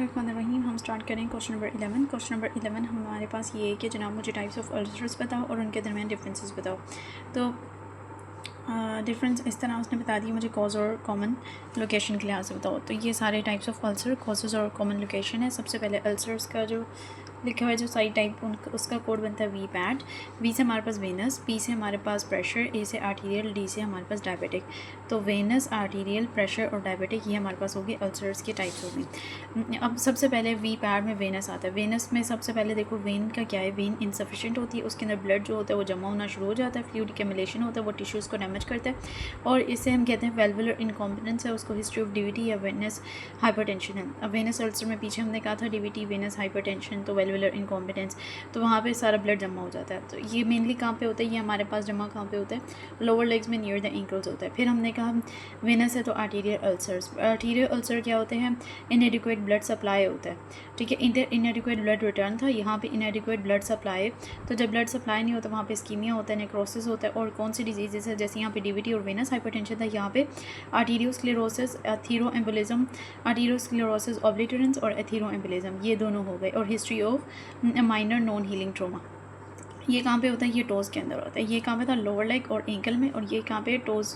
बिस्मिल्लाहिर्रहमानिर्रहीम। हम स्टार्ट करें क्वेश्चन नंबर 11। क्वेश्चन नंबर 11 हमारे पास ये है कि जनाब मुझे टाइप्स ऑफ अल्सर्स बताओ और उनके दरमियान डिफरेंसेस बताओ। तो डिफरेंस इस तरह उसने बता दिया मुझे कॉज और कॉमन लोकेशन के लिहाज से बताओ। तो ये सारे टाइप्स ऑफ अल्सर कॉजेज़ और कॉमन लोकेशन है। सबसे पहले अल्सर्स का जो लिखा हुआ है जो साइड टाइप उसका कोड बनता है वी पैड। वी से हमारे पास वेनस, पी से हमारे पास प्रेशर, ए से आर्टीरियल, डी से हमारे पास डायबिटिक। तो वेनस, आर्टीरियल, प्रेशर और डायबिटिक ये हमारे पास होगी अल्सर्स की टाइप्स होगी। अब सबसे पहले वी पैड में वेनस आता है। वेनस में सबसे पहले देखो वेन का क्या है, वेन इनसफिशिएंट होती है, उसके अंदर ब्लड जो होता है वो जमा होना शुरू हो जाता है, फ्लूइड एक्युमुलेशन होता है, वो टिश्यूज़ को डैमेज करता है और इससे हम कहते हैं वेल्वुलर इनकॉम्पिटेंस है। उसको हिस्ट्री ऑफ डीवीटी या वेनस हाइपरटेंशन है। अब वेनस अल्सर में पीछे हमने कहा था डीवीटी, वेनस हाइपरटेंशन, तो वेल्वुलर इनकॉम्पिटेंस, तो वहाँ पे सारा ब्लड जमा हो जाता है। तो ये मेनली कहाँ पे होता है, ये हमारे पास जमा कहाँ पे होता है, लोअर लेग्स में नियर द एंकल्स होता है। फिर हमने कहा वेनस है तो आर्टीरियल अल्सर्स। आर्टीरियल अल्सर क्या होते हैं, इनएडिक्वेट ब्लड सप्लाई होता है, ठीक है। इनएडिक्वेट ब्लड रिटर्न था, यहाँ पे इनएडिक्वेट ब्लड सप्लाई। तो जब ब्लड सप्लाई नहीं होता वहाँ पे स्कीमिया होता है, नेक्रोसिस होता है। और कौन सी डिजीज़ है, जैसे यहाँ पे डीवीटी और वेनस हाइपरटेंशन था, यहाँ पे आर्टीरियोस्क्लेरोसिस, एथीरोएम्बोलिज्म, आर्टीरियोस्क्लेरोसिस ऑब्लिटरेंस और एथीरोएम्बोलिज्म ये दोनों हो गए। और history of minor non healing trauma ये कहाँ पे होता है, ये टोज़ के अंदर होता है। ये कहाँ पे था, लोअर लेग और एंकल में, और ये कहाँ पे टोज़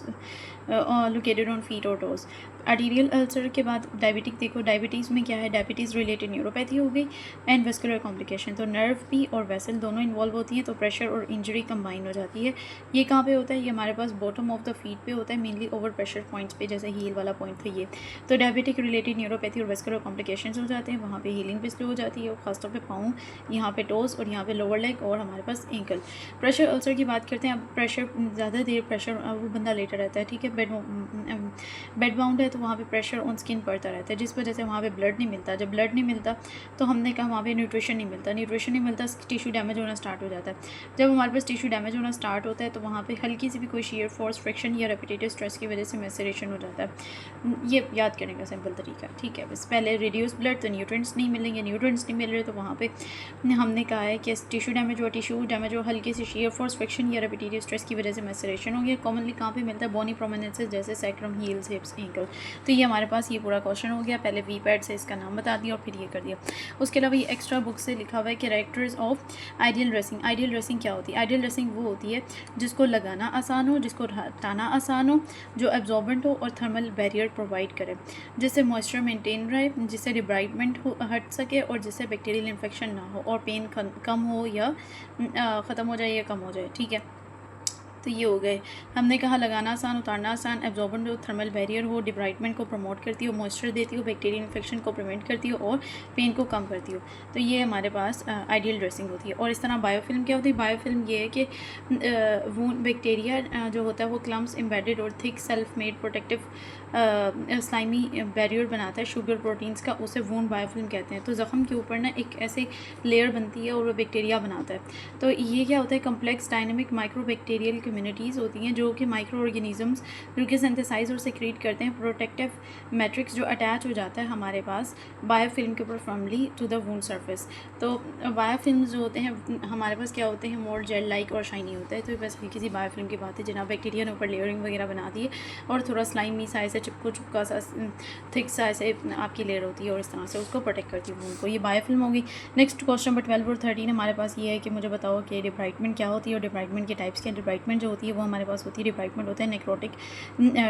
लोकेटेड ऑन फीट और टोज़। आर्टीरियल अल्सर के बाद डायबिटिक देखो, डायबिटीज़ में क्या है, डायबिटीज़ रिलेटेड न्यूरोपैथी हो गई एंड वेस्कुलर कॉम्प्लिकेशन। तो नर्व भी और वेसल दोनों इन्वॉल्व होती हैं, तो प्रेशर और इंजरी कंबाइन हो जाती है। ये कहाँ पे होता है, ये हमारे पास बॉटम ऑफ द फीट पे होता है, मेनली ओवर प्रेशर पॉइंट्स पे, जैसे हील वाला पॉइंट था ये। तो डायबिटिक रिलेटेड न्यूरोपैथी और वेस्कुलर कॉम्प्लिकेशन हो जाते हैं, वहाँ पे हीलिंग भी स्लो हो जाती है, और खासतौर पे पाँव, यहाँ पे टोज़ और यहाँ पे लोअर लेग और हमारे पास एंकल। प्रेशर अल्सर की बात करते हैं। अब प्रेशर ज़्यादा देर प्रेशर वो बंदा लेटा रहता है, ठीक है, बेड बाउंड है, तो वहाँ पे प्रेशर ऑन स्किन पड़ता रहता है, जिस वजह से वहाँ पे ब्लड नहीं मिलता। जब ब्लड नहीं मिलता तो हमने कहा वहाँ पे न्यूट्रिशन नहीं मिलता, न्यूट्रिशन नहीं मिलता, टिश्यू डैमेज होना स्टार्ट हो जाता है। जब हमारे पास टिश्यू डैमेज होना स्टार्ट होता है तो वहाँ पे हल्की सी भी कोई शेयर फोर्स, फ्रिक्शन या रेपिटेटिव स्ट्रेस की वजह से मैसेरेशन हो जाता है। ये याद करने का सिंपल तरीका, ठीक है। बस पहले रिड्यूस ब्लड, तो न्यूट्रिएंट्स नहीं मिलेंगे, न्यूट्रिएंट्स नहीं मिल रहे तो वहाँ पे हमने कहा है कि टिश्यू डैमेज हो, हल्की सी शेयर फोर्स, फ्रिक्शन या रेपिटेटिव स्ट्रेस की वजह से मैसेरेशन हो गया। कॉमनली कहाँ पे मिलता है, बोनी प्रोमिनेंसेस जैसे सैक्रम, हील्स, हिप्स, एंकल। तो ये हमारे पास ये पूरा क्वेश्चन हो गया। पहले वी पैड से इसका नाम बता दिया और फिर ये कर दिया। उसके अलावा ये एक्स्ट्रा बुक से लिखा हुआ है characters of ideal dressing. Ideal dressing क्या होती है, आइडियल ड्रेसिंग वो होती है जिसको लगाना आसान हो, जिसको हटाना आसान हो, जो एब्जॉर्बेंट हो और थर्मल बैरियर प्रोवाइड करे, जिससे मॉइस्चर मेंटेन रहे, जिससे डिब्राइटमेंट हो हट सके और जिससे बैक्टीरियल इन्फेक्शन ना हो और पेन कम हो या ख़त्म हो जाए या कम हो जाए, ठीक है। तो ये हो गए। हमने कहा लगाना आसान, उतारना आसान, एब्जॉर्बेंट हो, थर्मल बैरियर हो, डिब्राइटमेंट को प्रमोट करती हो, मॉइस्चर देती हो, बैक्टीरियल इन्फेक्शन को प्रिवेंट करती हो और पेन को कम करती हो। तो ये हमारे पास आइडियल ड्रेसिंग होती है। और इस तरह बायोफिल्म क्या होती है, बायोफिल्म ये है कि वो बैक्टीरिया जो होता है वो क्लम्स एम्बेडेड और thick self made protective slimy barrier बनाता है शुगर प्रोटीन्स का, उसे वूंड बायोफिल्म कहते हैं। तो ज़ख़म के ऊपर ना एक ऐसे लेयर बनती है और वो बैक्टीरिया बनाता है। तो ये क्या होता है, complex dynamic micro bacterial communities होती हैं जो कि माइक्रो ऑर्गेनिजम्स जो कि सिंथेसाइज और सेक्रेट करते हैं प्रोटेक्टिव मैट्रिक्स जो अटैच हो जाता है हमारे पास बायोफिल्म के ऊपर firmly to the wound surface. तो बायोफिल्म जो होते हैं हमारे पास क्या होते हैं, मोर जेल लाइक और शाइनी होता है। तो बस हल्की सी बायोफिल्म की बात है, जनाब बैक्टीरिया ने ऊपर लेयरिंग वगैरह बना दी है और थोड़ा स्लाइमी सा ऐसे चिपका सा थिक सा ऐसे आपकी लेयर होती है और इस तरह से उसको प्रोटेक्ट करती है वूंड को। ये बायोफिल्म होगी। नेक्स्ट क्वेश्चन नंबर 12 और 13 हमारे पास ये है कि मुझे बताओ कि डिब्राइटमेंट क्या होती है और डिब्राइटमेंट के टाइप्स क्या हैं। डिब्राइटमेंट जो होती है वो हमारे पास होती है, डिब्राइटमेंट होता है necrotic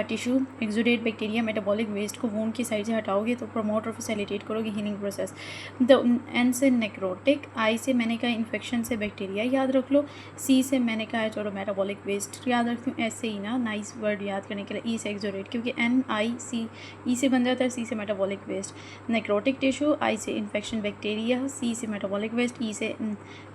tissue exudate bacteria metabolic waste को वूंड की साइड से हटाओगे तो प्रमोट और फैसिलिटेट करोगे हीलिंग प्रोसेस। तो एन से नेक्रोटिक, आई से मैंने कहा इन्फेक्शन से बैक्टीरिया याद रख लो, सी से मैंने कहा चलो मेटाबॉलिक वेस्ट याद रखती हूँ, ऐसे ही ना नाइस वर्ड याद करने के लिए, ई से एक्सुडेट क्योंकि एन आई सी ई से बन जाता है, सी से मेटाबॉलिक वेस्ट नेक्रोटिक टिश्यू, आई से इन्फेक्शन बैक्टीरिया, सी से मेटाबॉलिक वेस्ट, ई से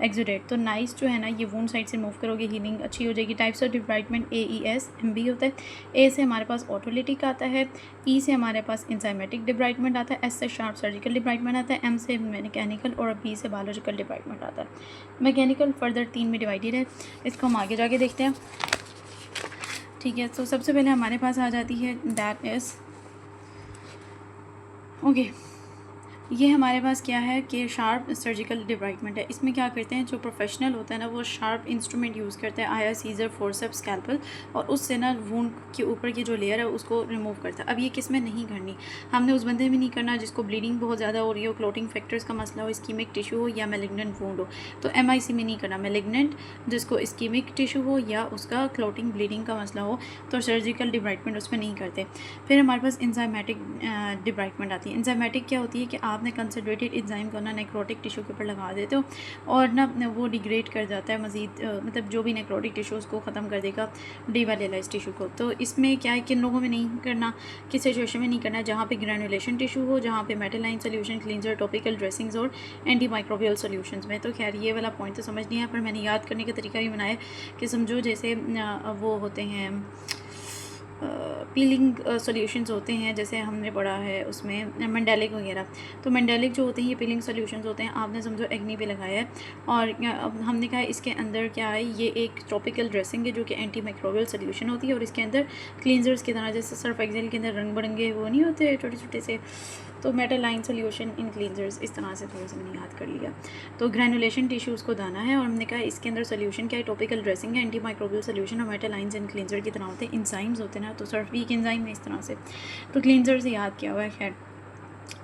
एक्सुडेट। तो नाइस जो है ना ये वूंड साइड से मूव करोगे हीलिंग अच्छी हो जाएगी। Types of debridement A E S M B होता है। ए से हमारे पास ऑटोलिटिक आता है, ई से हमारे पास इंजाइमेटिक डिब्राइटमेंट आता है, एस से शार्प सर्जिकल डिब्राइटमेंट आता है, एम से मैकेनिकल और बी से बायोलॉजिकल डिब्राइटमेंट आता है। मैकेनिकल फर्दर 3 में डिवाइडेड है, इसको हम आगे जाके देखते हैं, ठीक है। तो सबसे पहले हमारे पास आ जाती है दैट इज़ ओके ये हमारे पास क्या है कि शार्प सर्जिकल डिब्राइटमेंट है। इसमें क्या करते हैं, जो प्रोफेशनल होता है ना वो शार्प इंस्ट्रूमेंट यूज़ करते हैं, आया, सीजर, फोर्सेप्स, स्कैल्पल, और उससे ना वूंड के ऊपर की जो लेयर है उसको रिमूव करता है। अब ये किस में नहीं करनी, हमने उस बंदे में नहीं करना जिसको ब्लीडिंग बहुत ज़्यादा हो रही हो, क्लोटिंग फैक्टर्स का मसला हो, इस्कीमिक टिश्यू हो या मेलिग्नेंट वूंड हो। तो MIC में नहीं करना, मेलिग्नेंट जिसको इस्कीमिक टिश्यू हो या उसका क्लोटिंग ब्लीडिंग का मसला हो तो सर्जिकल डिब्राइटमेंट उसमें नहीं करते। फिर हमारे पास इंजाइमेटिक डिब्राइटमेंट आती है। इंजाइमेटिक क्या होती है कि आपने कंसनट्रेटेड एंजाइम को ना नेक्रोटिक टिश्यू के ऊपर लगा देते हो और ना वो डिग्रेड कर जाता है मज़ीद, मतलब जो भी नेक्रोटिक टिश्यू उसको ख़त्म कर देगा, डिवाइटलाइज टिश्यू को। तो इसमें क्या है, किन लोगों में नहीं करना, किस सिचुएशन में नहीं करना, जहाँ पे ग्रैनुलेशन टिश्यू हो, जहाँ पे मेटालाइन सोल्यूशन, क्लींजर, टॉपिकल ड्रेसिंग्स और एंटी माइक्रोबियल सोल्यूशंस में। तो खैर ये वाला पॉइंट तो समझ नहीं है, पर मैंने याद करने का तरीका भी बनाया कि समझो जैसे वो होते हैं पीलिंग सॉल्यूशंस होते हैं, जैसे हमने पढ़ा है उसमें मंडेलिक वगैरह। तो मंडेलिक जो होते हैं ये पीलिंग सॉल्यूशंस होते हैं, आपने समझो एक्नी पे लगाया है और हमने कहा इसके अंदर क्या है, ये एक टॉपिकल ड्रेसिंग है जो कि एंटी माइक्रोबियल सॉल्यूशन होती है, और इसके अंदर क्लींजर्स की तरह, जैसे सर्फ एक्सेल के अंदर रंग बिरंगे वो नहीं होते छोटे छोटे से, तो मेटालाइन सोल्यूशन इन क्लींजर्स, इस तरह से थोड़ा सा मैंने याद कर लिया। तो ग्रैनुलेशन टिश्यू उसको दाना है, और हमने कहा इसके अंदर सोल्यूशन क्या है, टॉपिकल ड्रेसिंग है, एंटी माइक्रोबियल सोल्यूशन और मेटालाइंस इन क्लींजर की तरह होते हैं, इंजाइम्स होते हैं ना, तो सर्फ वीक इंजाइम है इस तरह से, तो क्लींजर से याद किया हुआ है। खैर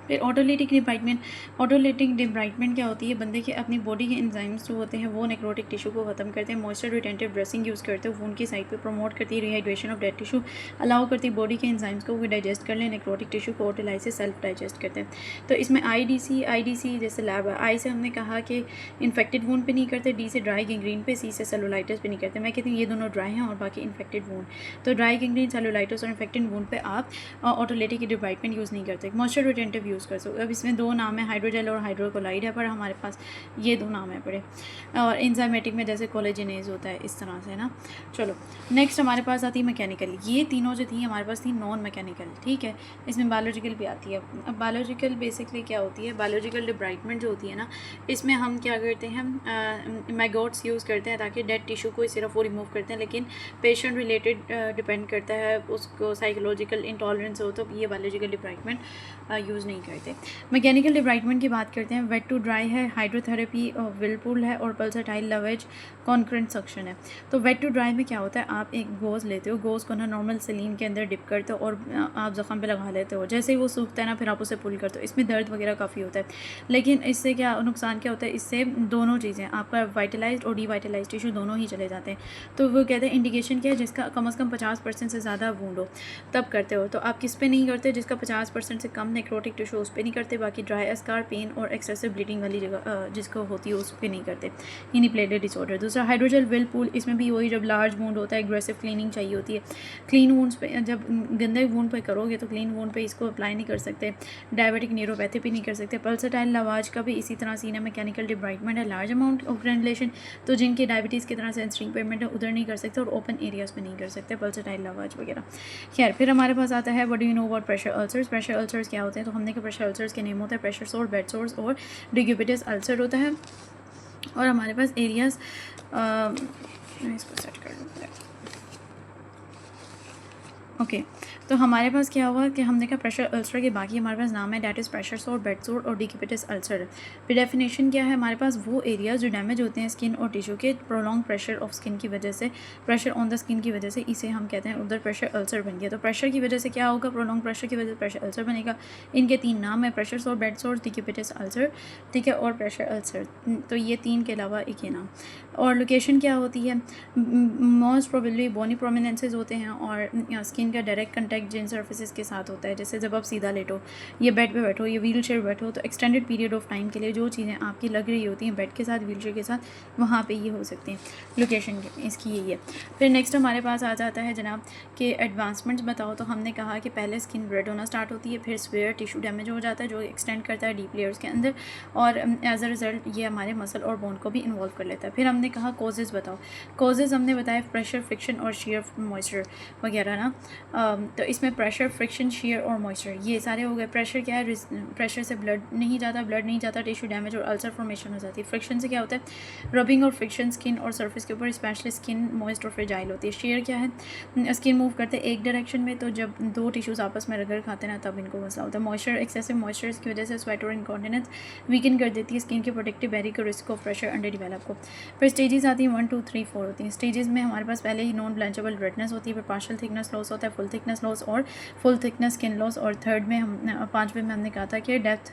फिर ऑटोलिटिक डिब्राइटमेंट, ऑटोलिटिक डिब्राइटमेंट क्या होती है, बंदे के अपनी बॉडी के एंजाइम्स जो होते हैं वो नेक्रोटिक टिश्यू को ख़त्म करते हैं, मॉइस्चर रिटेंटिव ड्रेसिंग यूज़ करते हैं, वूंड की साइड पे प्रमोट करती है rehydration of dead tissue, allow करती है बॉडी के एंजाइम्स को वो डाइजेस्ट कर लें, नेक्रोटिक टिश्यू को ऑटोलाइसिस सेल्फ डाइजेस्ट करते हैं। तो इसमें IDC जैसे लैब है, आई से हमने कहा कि इन्फेक्टेड वूंड पे नहीं करते, D से ड्राई गैंग्रीन पे, C से सेलुलाइटिस पे नहीं करते। मैं कहती हूँ ये दोनों ड्राई हैं और बाकी इन्फेक्टेड वूंड, तो ड्राई गैंग्रीन, सेलुलाइटिस और इन्फेक्टेड वूंड पे आप ऑटोलिटिक डिब्राइटमेंट यूज़ नहीं करते, मॉइस्चर रिटेंटिव यूज़ कर सकते। अब इसमें दो नाम है, हाइड्रोजेल और हाइड्रोकोलाइड है, पर हमारे पास ये दो नाम है पड़े, और एंजाइमेटिक में जैसे कोलेजिनेज होता है इस तरह से ना। चलो नेक्स्ट हमारे पास आती है मैकेनिकल, ये तीनों जो थी हमारे पास थी नॉन मैकेनिकल, ठीक है। इसमें बायोलॉजिकल भी आती है। अब बायोलॉजिकल बेसिकली क्या होती है, बायोलॉजिकल डिब्राइटमेंट जो होती है ना, इसमें हम क्या करते हैं, मैगोट्स यूज़ करते हैं ताकि डेड टिश्यू को सिर्फ वो रिमूव करते हैं, लेकिन पेशेंट रिलेटेड डिपेंड करता है, उसको साइकोलॉजिकल इंटॉलरेंस हो तो ये बायोलॉजिकल डिब्राइटमेंट यूज़ नहीं करते। मैकेनिकल डिब्राइटमेंट की बात करते हैं, वेट टू ड्राई है, हाइड्रोथेरेपी विलपुल है, और पल्सटाइल लवेज कॉन्क्रेंट सक्शन है। तो वेट टू ड्राई में क्या होता है, आप एक गोज़ लेते हो, गोज़ को ना नॉर्मल सलीन के अंदर डिप करते हो और आप ज़ख़म पे लगा लेते हो, जैसे ही वो सूखता है ना फिर आप उसे पुल करते हो। इसमें दर्द वगैरह काफ़ी होता है, लेकिन इससे क्या नुकसान क्या होता है, इससे दोनों चीज़ें, आपका वाइटलाइज्ड और डिवाइटलाइज्ड टिश्यू दोनों ही चले जाते हैं। तो वो कहते हैं इंडिकेशन क्या है, जिसका कम से कम 50% से ज़्यादा वूंड हो तब करते हो। तो आप किस पे नहीं करते, जिसका 50% से कम नेक्रोटिक टिश्यू उस पर नहीं करते, बाकी ड्राई स्कार, पेन और एक्सेसिव ब्लीडिंग वाली जगह जिसको होती है उस पर नहीं करते, यानी प्लेटलेट डिसऑर्डर। दूसरा हाइड्रोजेल विलपुल, इसमें भी वही, जब लार्ज वूंड होता है एग्रेसिव क्लीनिंग चाहिए होती है। क्लीन वूंड्स पे, जब गंदे वूंड पे करोगे तो क्लीन वूंड पे इसको अप्लाई नहीं कर सकते, डायबिटिक न्यूरोपैथी भी नहीं कर सकते। पल्सटाइल लवाज का भी इसी तरह सीना मैकेनिकल डिब्राइटमेंट है, लार्ज अमाउंट ऑफ ग्रैनुलेशन, तो जिनके डायबिटीज़ की तरह सेंसरी पेमेंट है उधर नहीं कर सकते, और ओपन एरियाज़ में नहीं कर सकते पल्सटाइल लवाज वगैरह। खैर फिर हमारे पास आता है what do you know about pressure ulcers. Pressure ulcers क्या होते हैं, तो हमने कहा प्रेशर अल्सर्स के नेम होता है प्रेशर सोर, बेड सोर्स और डिक्यूबिटस अल्सर होता है। और हमारे पास एरियाज़, मैं इसको सेट कर लूँगा, ओके। तो हमारे पास क्या हुआ कि हमने कहा प्रेशर अल्सर के बाकी हमारे पास नाम है, डैट इज़ प्रेशर सोर, बेड सोर और डिक्यूबिटस अल्सर। फिर डेफिनेशन क्या है, हमारे पास वो एरियाज जो डैमेज होते हैं स्किन और टिश्यू के प्रोलॉन्ग प्रेशर ऑफ स्किन की वजह से, प्रेशर ऑन द स्किन की वजह से, इसे हम कहते हैं उधर प्रेशर अल्सर बन गया। तो प्रेशर की वजह से क्या होगा, प्रोलॉन्ग प्रेशर की वजह से प्रेशर अल्सर बनेगा। इनके तीन नाम है, प्रेशर सोर, बेड सोर, डिक्यूबिटस अल्सर, ठीक है, और प्रेशर अल्सर। तो ये तीन के अलावा एक ही नाम। और लोकेशन क्या होती है, मोस्ट प्रोबेबली बोनी प्रोमिनेंसेज होते हैं, और स्किन का डायरेक्ट कंटेक्ट जिन सर्फेसिस के साथ होता है, जैसे जब आप सीधा लेटो, ये बेड पे बैठो, ये व्हील चेयर बैठो, तो एक्सटेंडेड पीरियड ऑफ टाइम के लिए जो चीज़ें आपकी लग रही होती हैं बेड के साथ, व्हील चेयर के साथ, वहाँ पे ये हो सकती हैं। लोकेशन इसकी यही है। फिर नेक्स्ट हमारे पास आ जाता है जनाब कि एडवांसमेंट्स बताओ। तो हमने कहा कि पहले स्किन रेड होना स्टार्ट होती है, फिर स्वेयर टिश्यू डैमेज हो जाता है जो एक्सटेंड करता है डीप लेयर्स के अंदर, और एज अ रिज़ल्ट ये हमारे मसल और बोन को भी इन्वॉल्व कर लेता है। फिर हमने कहा कॉजेज़ बताओ। कॉजेज़ हमने बताया प्रेशर, फ्रिक्शन और शेयर मॉइस्चर वगैरह ना। तो तो इसमें प्रेशर, फ्रिक्शन, शेयर और मॉइस्चर ये सारे हो गए। प्रेशर क्या है, प्रेशर से ब्लड नहीं जाता, टिश्यू डैमेज और अल्सर फॉर्मेशन हो जाती है। फ्रिक्शन से क्या होता है, रबिंग और फ्रिक्शन स्किन और सर्फेस के ऊपर, स्पेशली स्किन मॉइस्ट और फ्रेजाइल होती है। शेयर क्या है, स्किन मूव करते हैं एक डायरेक्शन में, तो जब दो टिश्यूज़ आपस में रगड़ खाते हैं ना तब इनको मसला होता है। मॉइस्चर, एक्सेसिव मॉइस्चर की वजह से स्वेट और इनकॉन्टिनेंस वीकन कर देती है स्किन के प्रोटेक्टिव बैरियर को, risk of pressure under develop को। फिर स्टेजेस आती हैं 1 2 3 4 होती हैं। स्टेजेस में हमारे पास पहले ही नॉन ब्लेंचेबल रेडनेस होती है, फिर पार्शियल थिकनेस लॉस होता है, फुल थिकनेस लॉस और फुल थिकनेस स्किन लॉस, और थर्ड में हम 5वें में हमने कहा था कि डेप्थ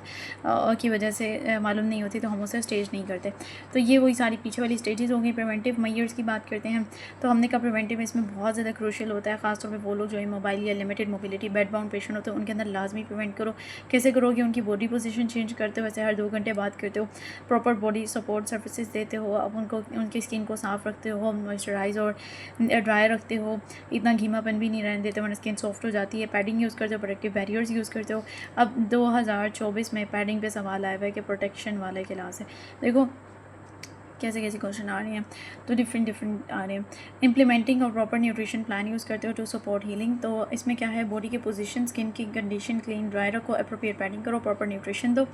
की वजह से मालूम नहीं होती तो हम उसे स्टेज नहीं करते। तो ये वही सारी पीछे वाली स्टेजेस हो गई। प्रिवेंटिव मेजर्स की बात करते हैं तो हमने कहा प्रिवेंटिव इसमें बहुत ज़्यादा क्रूशियल होता है, खासतौर पर वो लोग जो इमोबाइल या limited mobility bed bound patient होते हैं उनके अंदर लाजमी प्रिवेंट करो। कैसे करोगे, उनकी बॉडी पोजीशन चेंज करते हो, वैसे हर 2 घंटे बाद करते हो, प्रॉपर बॉडी सपोर्ट सर्विसेज देते हो, अब उनको उनकी स्किन को साफ़ रखते हो, मॉइस्चराइज और ड्राई रखते हो, इतना घीमापन भी नहीं रहने देते वरना स्किन सॉफ्ट हो जाती है। पैडिंग यूज़ करते हो, प्रोटेक्टिव बैरियर्स यूज़ करते हो। अब 2024 में पैडिंग पे सवाल आया हुआ है कि प्रोटेक्शन वाले के लिहाज से देखो कैसे कैसे क्वेश्चन आ रहे हैं, तो डिफरेंट आ रहे हैं। इम्प्लीमेंटिंग और प्रॉपर न्यूट्रिशन प्लान यूज़ करते हो टू सपोर्ट हीलिंग, तो इसमें क्या है, बॉडी की पोजीशन, स्किन की कंडीशन क्लीन ड्राई रखो, अप्रोप्रिएट पैडिंग करो, प्रॉपर न्यूट्रिशन दो,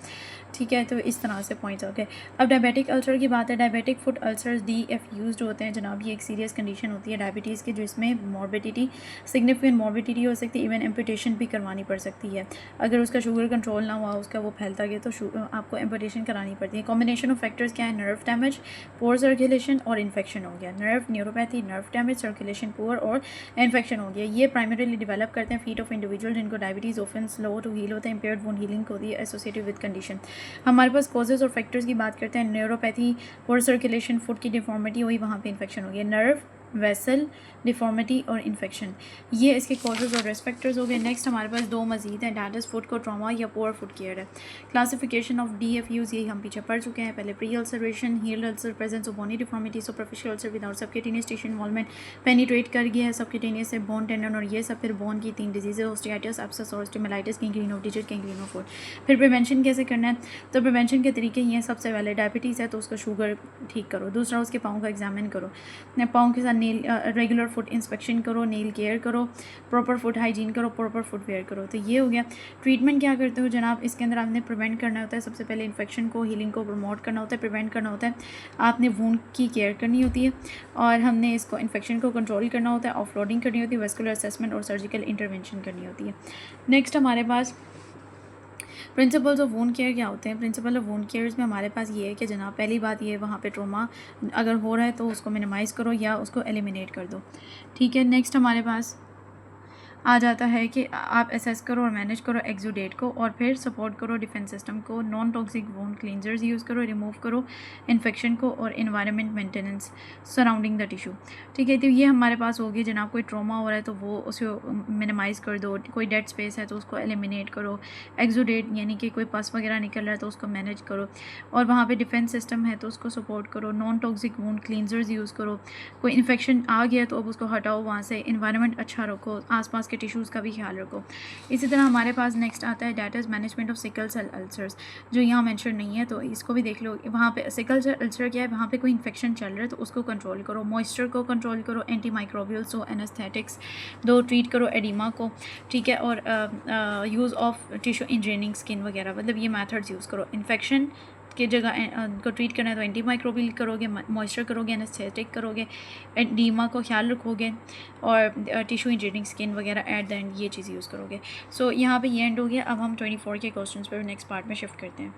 ठीक है। तो इस तरह से पॉइंट्स हो गए। अब डायबिटिक अल्सर की बात है। डायबिटिक फुट अल्सर्स DFUs जो होते हैं जनाब, ये एक सीरियस कंडीशन होती है डायबिटीज़ की, जो इसमें मॉर्बिडिटी, सिग्निफिकेंट मॉर्बिडिटी हो सकती है, इवन एम्पुटेशन भी करवानी पड़ सकती है। अगर उसका शुगर कंट्रोल ना हुआ, उसका वो फैलता गया तो आपको एम्पुटेशन करानी पड़ती है। कॉम्बिनेशन ऑफ फैक्टर्स क्या है, नर्व डैमेज, पोर सर्कुलेशन और इन्फेक्शन हो गया। Nerve neuropathy, nerve damage, circulation poor और इन्फेक्शन हो गया। ये प्राइमरीली डेवलप करते हैं फीट ऑफ इंडिविजुअल जिनको diabetes often slow to heal होता है, इम्पेयर्ड वोन हीलिंग होती है एसोसिएटेड विद कंडीशन। हमारे पास कॉजेज और फैक्टर्स की बात करते हैं। न्यूरोपैथी, पोर सर्कुलेशन, फुट की डिफॉर्मिटी हुई, वहाँ पे इन्फेक्शन हो गया। नर्व, वेसल, डिफॉर्मिटी और इन्फेक्शन, ये इसके कॉजेज और रिस्क फैक्टर्स हो गए। नेक्स्ट हमारे पास 2 मजीद हैं, डैट इज़ फुट को ट्रॉमा या पोअर फुट केयर है। क्लासिफिकेशन ऑफ DFUs यही हम पीछे पढ़ चुके हैं पहले। Pre ulceration, healed ulcer, presence of bony deformity, superficial ulcer without subcutaneous tissue involvement, penetrate कर गया है सबक्यूटेनियस से, बोन टेंडन और ये सब। फिर बोन की 3 डिजीज़, ऑस्टियाइटिस, एब्सेस और osteomyelitis, gangrene of digit, gangrene of foot. फिर प्रिवेंशन कैसे करना है, तो प्रिवेंशन के तरीके ये हैं। सबसे पहले डायबिटीज़ है तो उसका शुगर ठीक करो, दूसरा उसके पाँव का एग्जामिन करो, पाँव के साथ नेल रेगुलर फुट इंस्पेक्शन करो, नेल केयर करो, प्रॉपर फुट हाइजीन करो, प्रॉपर फुटवेयर करो। तो ये हो गया। ट्रीटमेंट क्या करते हो जनाब, इसके अंदर आपने प्रिवेंट करना होता है, सबसे पहले इन्फेक्शन को, हीलिंग को प्रमोट करना होता है, प्रिवेंट करना होता है, आपने वूंड की केयर करनी होती है, और हमने इसको इन्फेक्शन को कंट्रोल करना होता है, ऑफलोडिंग करनी होती है, वेस्कुलर असेसमेंट और सर्जिकल इंटरवेंशन करनी होती है। नेक्स्ट हमारे पास प्रिंसिपल्स ऑफ वूंड केयर क्या होते हैं। प्रिंसिपल ऑफ वूंड केयर्स में हमारे पास ये है कि जनाब पहली बात ये है, वहाँ पे ट्रॉमा अगर हो रहा है तो उसको मिनिमाइज़ करो या उसको एलिमिनेट कर दो, ठीक है। नेक्स्ट हमारे पास आ जाता है कि आप असेस करो और मैनेज करो एक्सुडेट को, और फिर सपोर्ट करो डिफेंस सिस्टम को, non toxic wound cleansers use करो, रिमूव करो इन्फेक्शन को, और environment maintenance surrounding the tissue, ठीक है। तो ये हमारे पास होगी। जनाब कोई ट्रॉमा हो रहा है तो वो उसे मिनिमाइज़ कर दो, कोई डेड स्पेस है तो उसको एलिमिनेट करो, एक्सुडेट यानी कि कोई पस वगैरह निकल रहा है तो उसको मैनेज करो, और वहाँ पे डिफेंस सिस्टम है तो उसको सपोर्ट करो, non toxic wound cleansers use करो, कोई इन्फेक्शन आ गया तो अब उसको हटाओ वहाँ से, इन्वायरमेंट अच्छा रखो, आसपास के टिश्यूज़ का भी ख्याल रखो। इसी तरह हमारे पास नेक्स्ट आता है that is management of sickle cell ulcers, जो यहाँ मेंशन नहीं है तो इसको भी देख लो। वहाँ पे सिकल सेल अल्सर क्या है, वहाँ पे कोई इन्फेक्शन चल रहा है तो उसको कंट्रोल करो, मॉइस्चर को कंट्रोल करो, एंटी माइक्रोबियल्स हो, एनेस्थेटिक्स दो, ट्रीट करो एडिमा को, ठीक है, और use of tissue engineering skin वगैरह, मतलब ये मेथड्स यूज़ करो। इन्फेक्शन की जगह को ट्रीट करना है तो एंटी माइक्रोबियल करोगे, मॉइस्चर करोगे, एनेस्थेटिक करोगे, एडिमा को ख्याल रखोगे, और टिश्यू इंजीनियरिंग स्किन वगैरह एट द एंड ये चीज़ यूज़ करोगे। सो यहाँ पे ये एंड हो गया। अब हम 24 के क्वेश्चंस पर नेक्स्ट पार्ट में शिफ्ट करते हैं।